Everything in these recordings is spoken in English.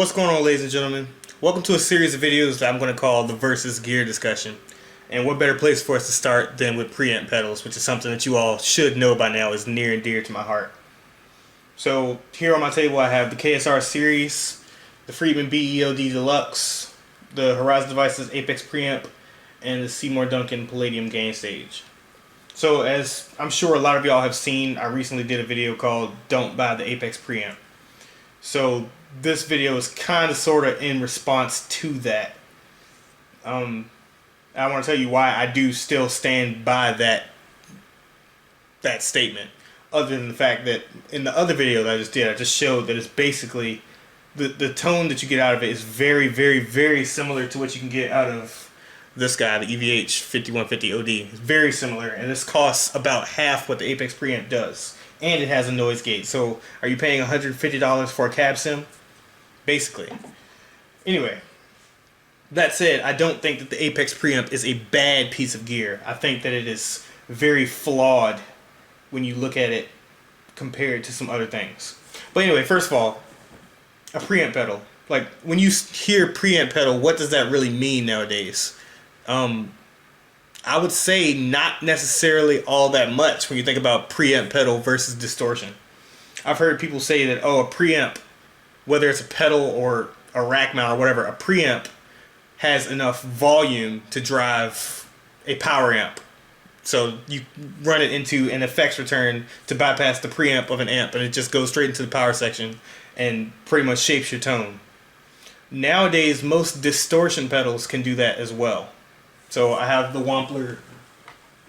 What's going on, ladies and gentlemen? Welcome to a series of videos that I'm going to call the Versus Gear discussion. And what better place for us to start than with preamp pedals, which is something that you all should know by now is near and dear to my heart. So here on my table I have the KSR series, the Friedman BE-OD Deluxe, the Horizon Devices Apex Preamp, and the Seymour Duncan Palladium gain stage. So as I'm sure a lot of y'all have seen, I recently did a video called Don't Buy the Apex Preamp. So this video is kind of sort of in response to that. I want to tell you why I do still stand by that statement, other than the fact that in the other video that I just showed that it's basically the tone that you get out of it is very, very, very similar to what you can get out of this guy, the EVH 5150 OD. It's very similar, and this costs about half what the Apex Preamp does, and it has a noise gate. So are you paying $150 for a cab sim? Basically. Anyway, that said, I don't think that the Apex Preamp is a bad piece of gear. I think that it is very flawed when you look at it compared to some other things. But anyway, first of all, a preamp pedal. Like, when you hear preamp pedal, what does that really mean nowadays? I would say not necessarily all that much when you think about preamp pedal versus distortion. I've heard people say that, oh, a preamp, whether it's a pedal or a rack mount or whatever, a preamp has enough volume to drive a power amp. So you run it into an effects return to bypass the preamp of an amp, and it just goes straight into the power section and pretty much shapes your tone. Nowadays, most distortion pedals can do that as well. So I have the Wampler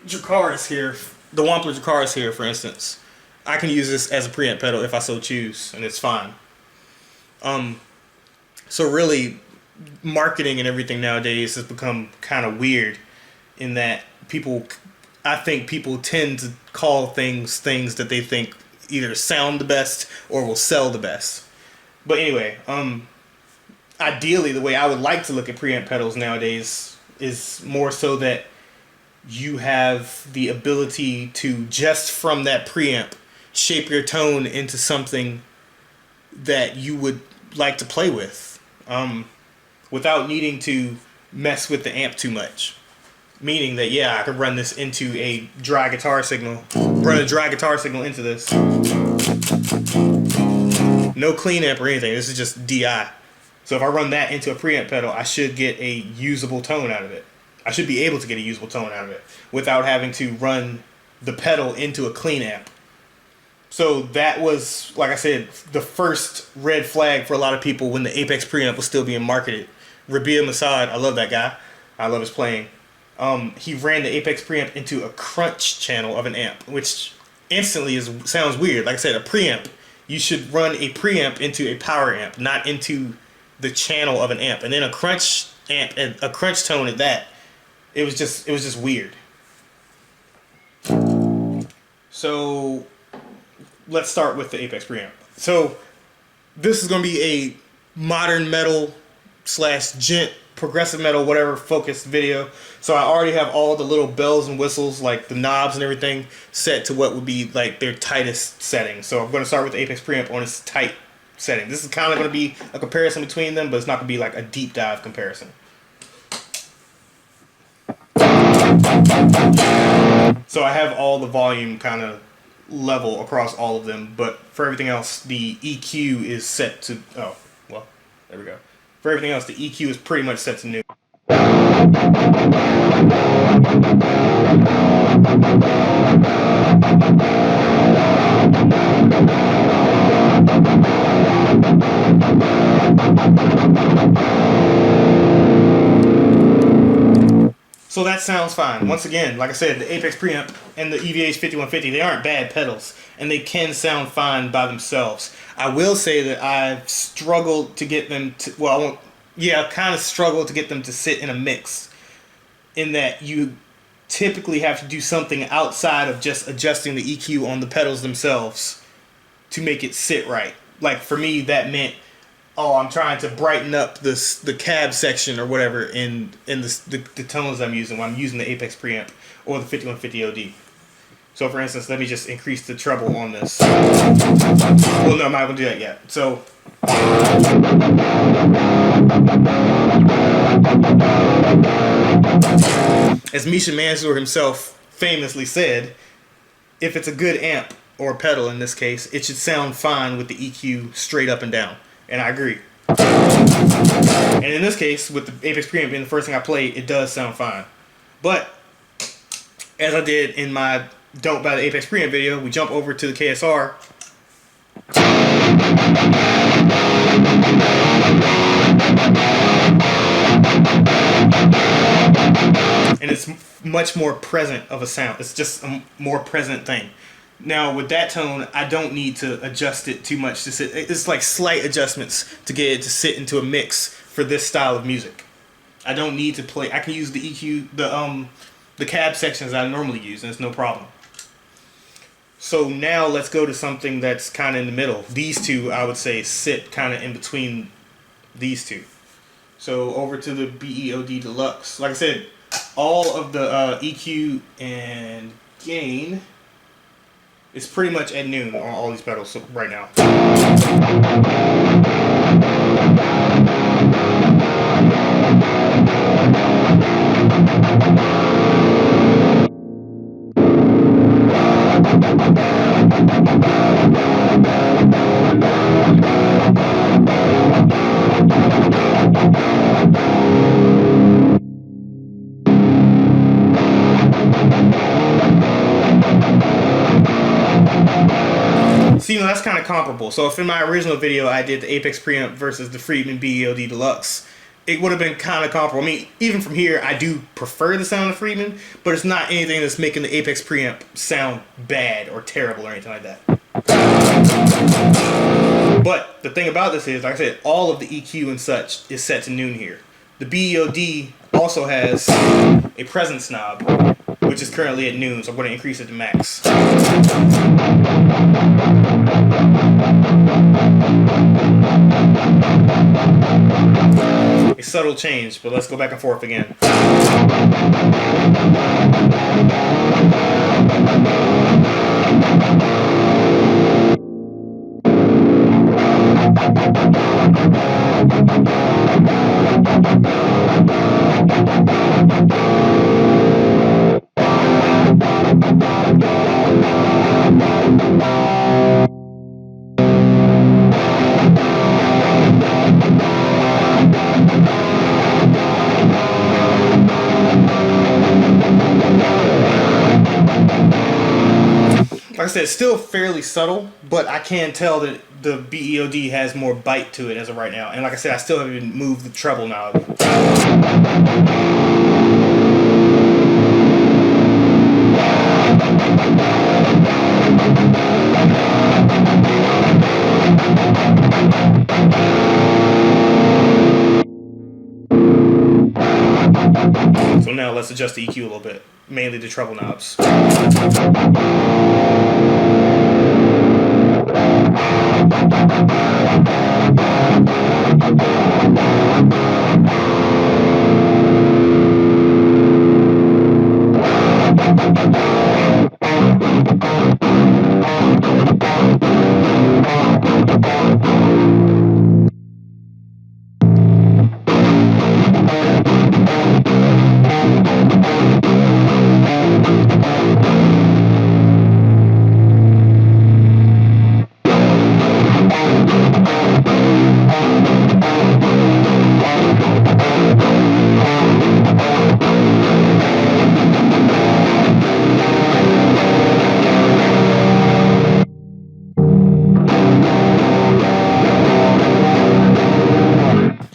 Dracaris here. The Wampler Dracaris here, for instance. I can use this as a preamp pedal if I so choose, and it's fine. So really, marketing and everything nowadays has become kind of weird in that I think people tend to call things that they think either sound the best or will sell the best. But anyway, ideally the way I would like to look at preamp pedals nowadays is more so that you have the ability to, just from that preamp, shape your tone into something that you would like to play with, without needing to mess with the amp too much. Meaning that, yeah, I could run this into a dry guitar signal, run a dry guitar signal into this. No clean amp or anything, this is just DI. So if I run that into a preamp pedal, I should get a usable tone out of it. I should be able to get a usable tone out of it without having to run the pedal into a clean amp. So that was, like I said, the first red flag for a lot of people when the Apex Preamp was still being marketed. Rabia Masad, I love that guy. I love his playing. He ran the Apex Preamp into a crunch channel of an amp, which instantly sounds weird. Like I said, a preamp, you should run a preamp into a power amp, not into the channel of an amp. And then a crunch amp and a crunch tone at that, it was just weird. So let's start with the Apex Preamp. So this is going to be a modern metal / gent, progressive metal, whatever focused video. So I already have all the little bells and whistles, like the knobs and everything, set to what would be like their tightest setting. So I'm going to start with the Apex Preamp on its tight setting. This is kind of going to be a comparison between them, but it's not going to be like a deep dive comparison. So I have all the volume kind of level across all of them, but for everything else, the EQ is set to, oh, well, there we go. For everything else, the EQ is pretty much set to new. So that sounds fine. Once again, like I said, the Apex Preamp and the EVH 5150, they aren't bad pedals, and they can sound fine by themselves. I will say that I've struggled to get them to, kind of struggled to get them to sit in a mix, in that you typically have to do something outside of just adjusting the EQ on the pedals themselves to make it sit right. Like for me, that meant, oh, I'm trying to brighten up the cab section or whatever in the tones I'm using when I'm using the Apex Preamp or the 5150 OD. So for instance, let me just increase the treble on this. Well, no, I'm not going to do that yet. So as Misha Mansour himself famously said, if it's a good amp, or pedal in this case, it should sound fine with the EQ straight up and down. And I agree. And in this case, with the Apex Preamp being the first thing I played, it does sound fine. But as I did in my Don't Buy the Apex Preamp video, we jump over to the KSR. And it's much more present of a sound. It's just a more present thing. Now with that tone, I don't need to adjust it too much to sit. It's like slight adjustments to get it to sit into a mix for this style of music. I don't need to play. I can use the EQ, the cab sections I normally use, and it's no problem. So now let's go to something that's kind of in the middle. These two, I would say, sit kind of in between these two. So over to the BE-OD Deluxe. Like I said, all of the EQ and gain is pretty much at noon on all these pedals right now. So, you know, that's kind of comparable. So if in my original video I did the Apex Preamp versus the Friedman BE-OD Deluxe, it would have been kind of comparable. I mean, even from here, I do prefer the sound of Friedman, but it's not anything that's making the Apex Preamp sound bad or terrible or anything like that. But the thing about this is, like I said, all of the EQ and such is set to noon here. The BE-OD also has a presence knob, which is currently at noon, so I'm going to increase it to max. A subtle change, but let's go back and forth again. Like I said, it's still fairly subtle, but I can tell that the BE-OD has more bite to it as of right now. And like I said, I still haven't even moved the treble knob. So now let's adjust the EQ a little bit, mainly the treble knobs.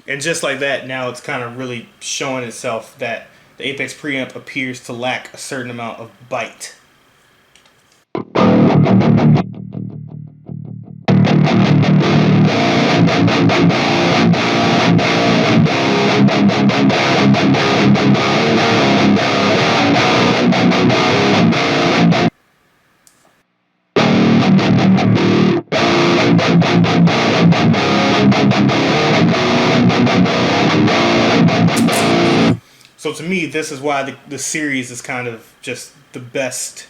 And just like that, now it's kind of really showing itself that the Apex Preamp appears to lack a certain amount of bite. So to me, this is why the series is kind of just the best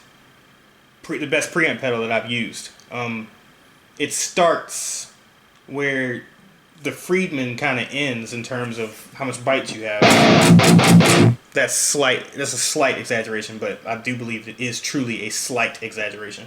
the best preamp pedal that I've used. It starts where the Friedman kind of ends in terms of how much bites you have. That's a slight exaggeration, but I do believe it is truly a slight exaggeration.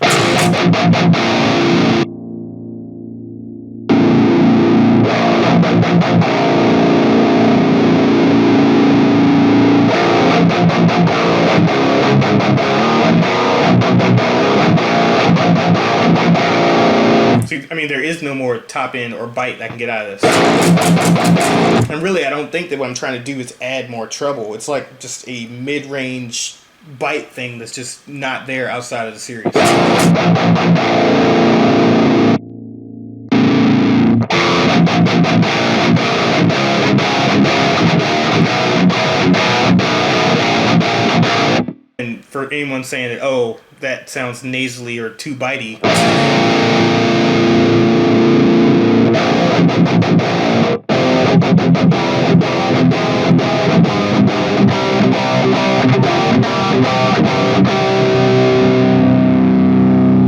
See, I mean, there is no more top end or bite that I can get out of this. And really, I don't think that what I'm trying to do is add more treble. It's like just a mid-range bite thing that's just not there outside of the series. And for anyone saying that, oh, that sounds nasally or too bitey,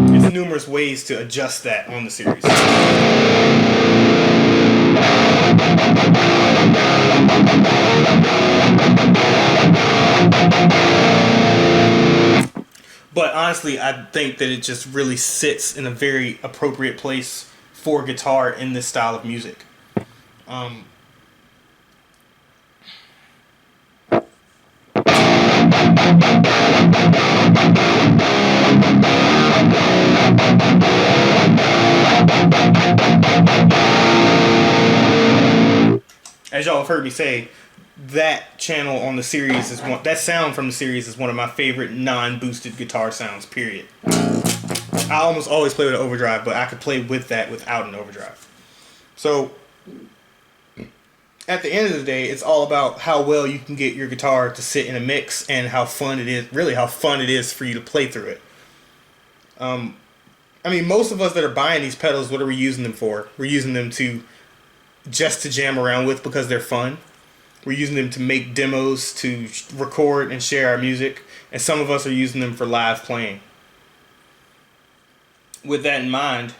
there's numerous ways to adjust that on the series. But honestly, I think that it just really sits in a very appropriate place for guitar in this style of music. As y'all have heard me say, that channel on the series is that sound from the series is one of my favorite non-boosted guitar sounds, period. I almost always play with an overdrive, but I could play with that without an overdrive. So at the end of the day, it's all about how well you can get your guitar to sit in a mix and how fun it is, really how fun it is for you to play through it. I mean, most of us that are buying these pedals, what are we using them for? We're using them to jam around with because they're fun. We're using them to make demos, to record and share our music, and some of us are using them for live playing. With that in mind,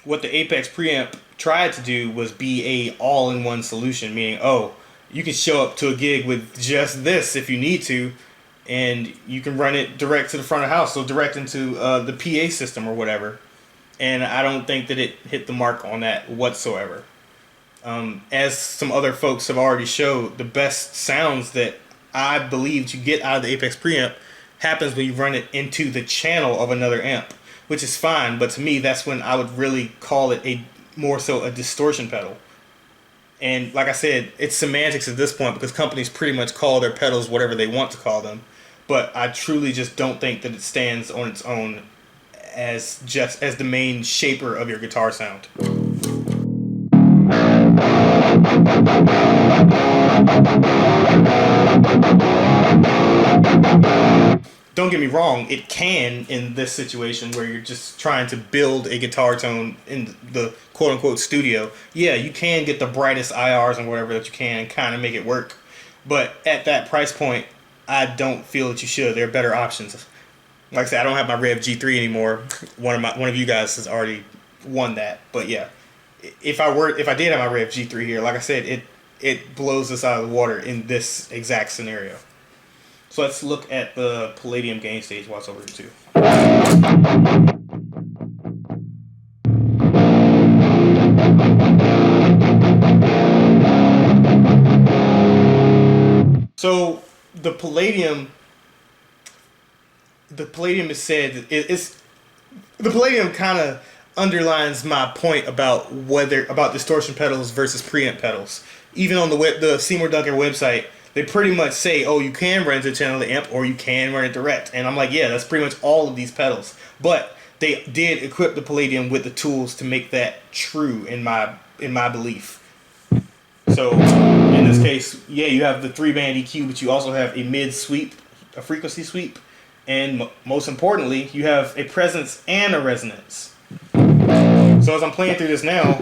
what the Apex Preamp tried to do was be a all-in-one solution, meaning, oh, you can show up to a gig with just this if you need to, and you can run it direct to the front of the house, so direct into the PA system or whatever. And I don't think that it hit the mark on that whatsoever. As some other folks have already showed, the best sounds that I believe you get out of the Apex Preamp happens when you run it into the channel of another amp, which is fine, but to me that's when I would really call it more so a distortion pedal. And like I said, it's semantics at this point because companies pretty much call their pedals whatever they want to call them, but I truly just don't think that it stands on its own as the main shaper of your guitar sound. Don't get me wrong, it can in this situation where you're just trying to build a guitar tone in the quote-unquote studio. Yeah, you can get the brightest IRs and whatever that you can and kind of make it work. But at that price point, I don't feel that you should. There are better options. Like I said, I don't have my Rev G3 anymore. One of you guys has already won that. But yeah, if I did have my Rev G3 here, like I said, it blows us out of the water in this exact scenario. So let's look at the Palladium gain stage while it's over here too. So the Palladium is said the Palladium kind of underlines my point about distortion pedals versus preamp pedals. Even on the Seymour Duncan website, they pretty much say, oh, you can run into the channel of the amp or you can run it direct. And I'm like, yeah, that's pretty much all of these pedals. But they did equip the Palladium with the tools to make that true in my belief. So in this case, yeah, you have the 3-band EQ, but you also have a mid sweep, a frequency sweep, and most importantly, you have a presence and a resonance. So as I'm playing through this now,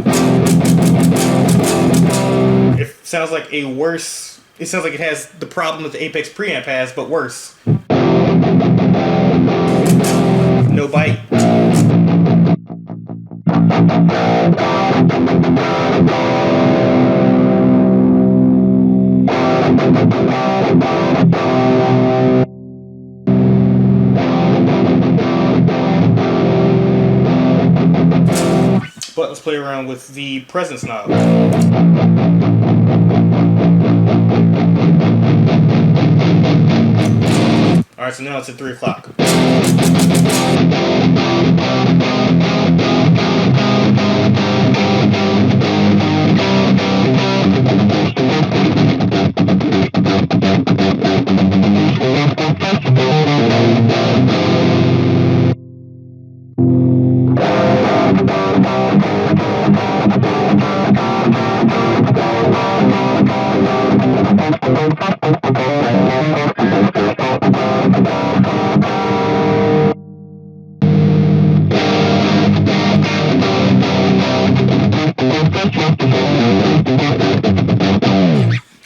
it sounds like it sounds like it has the problem that the Apex Preamp has, but worse. no bite. But let's play around with the presence knob. Alright, so now it's at 3 o'clock.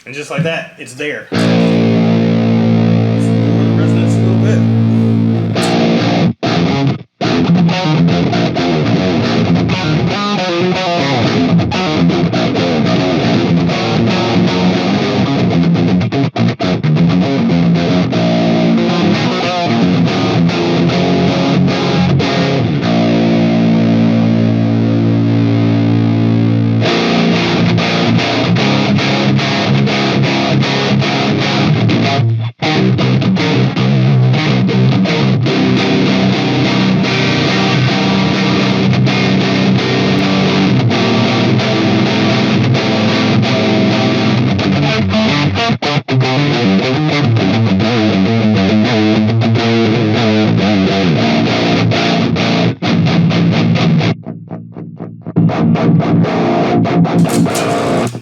And just like that, it's there. Lower the resonance a little bit.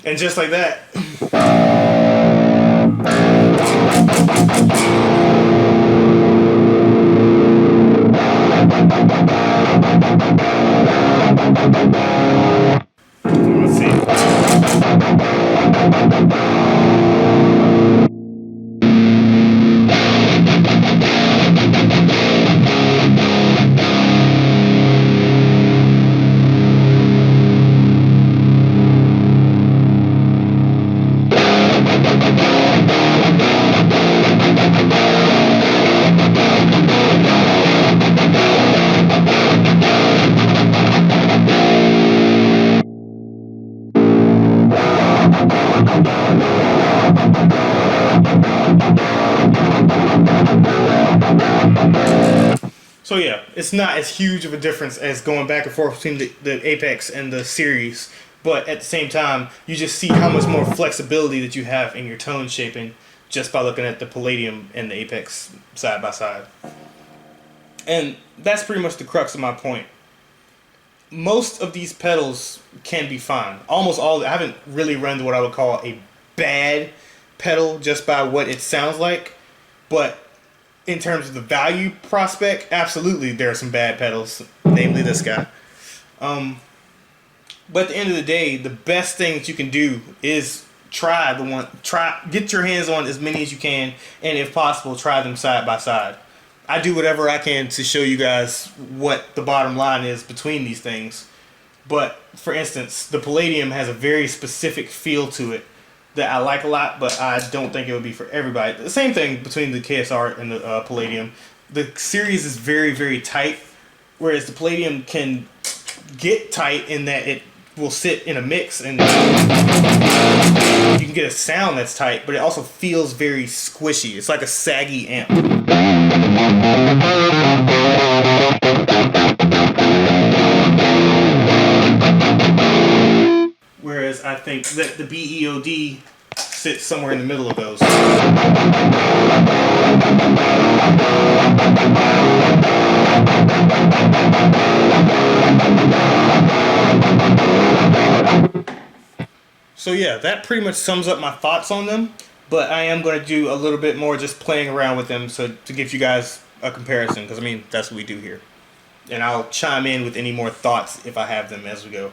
And just like that. Let's see. So yeah, it's not as huge of a difference as going back and forth between the Apex and the series, but at the same time, you just see how much more flexibility that you have in your tone shaping just by looking at the Palladium and the Apex side by side. And that's pretty much the crux of my point. Most of these pedals can be fine. Almost all, I haven't really run what I would call a bad pedal just by what it sounds like, but in terms of the value prospect, absolutely there are some bad pedals, namely this guy. But at the end of the day, the best thing that you can do is get your hands on as many as you can, and if possible, try them side by side. I do whatever I can to show you guys what the bottom line is between these things. But for instance, the Palladium has a very specific feel to it that I like a lot, but I don't think it would be for everybody. The same thing between the KSR and the Palladium. The series is very, very tight, whereas the Palladium can get tight in that it will sit in a mix and you can get a sound that's tight, but it also feels very squishy. It's like a saggy amp. Whereas I think that the BE-OD sits somewhere in the middle of those. So yeah, that pretty much sums up my thoughts on them, but I am going to do a little bit more just playing around with them so to give you guys a comparison, because I mean, that's what we do here. And I'll chime in with any more thoughts if I have them as we go.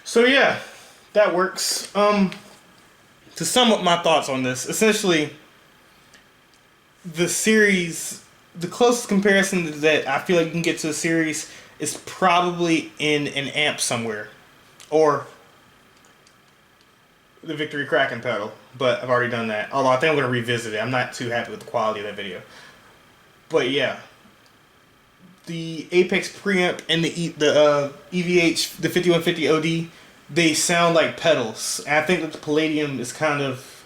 So yeah, that works. To sum up my thoughts on this, essentially, the series, the closest comparison that I feel like you can get to a series is probably in an amp somewhere, or the Victory Kraken pedal. But I've already done that. Although I think I'm going to revisit it. I'm not too happy with the quality of that video. But yeah, the Apex preamp and the EVH, the 5150 OD, they sound like pedals. And I think that the Palladium is kind of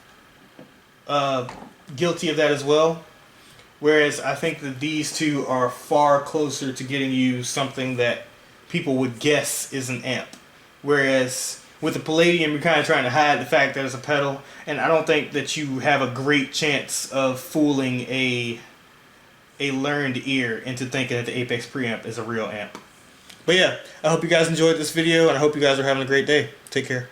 guilty of that as well. Whereas I think that these two are far closer to getting you something that people would guess is an amp. Whereas with the Palladium, you're kind of trying to hide the fact that it's a pedal. And I don't think that you have a great chance of fooling a learned ear into thinking that the Apex preamp is a real amp. But yeah, I hope you guys enjoyed this video, and I hope you guys are having a great day. Take care.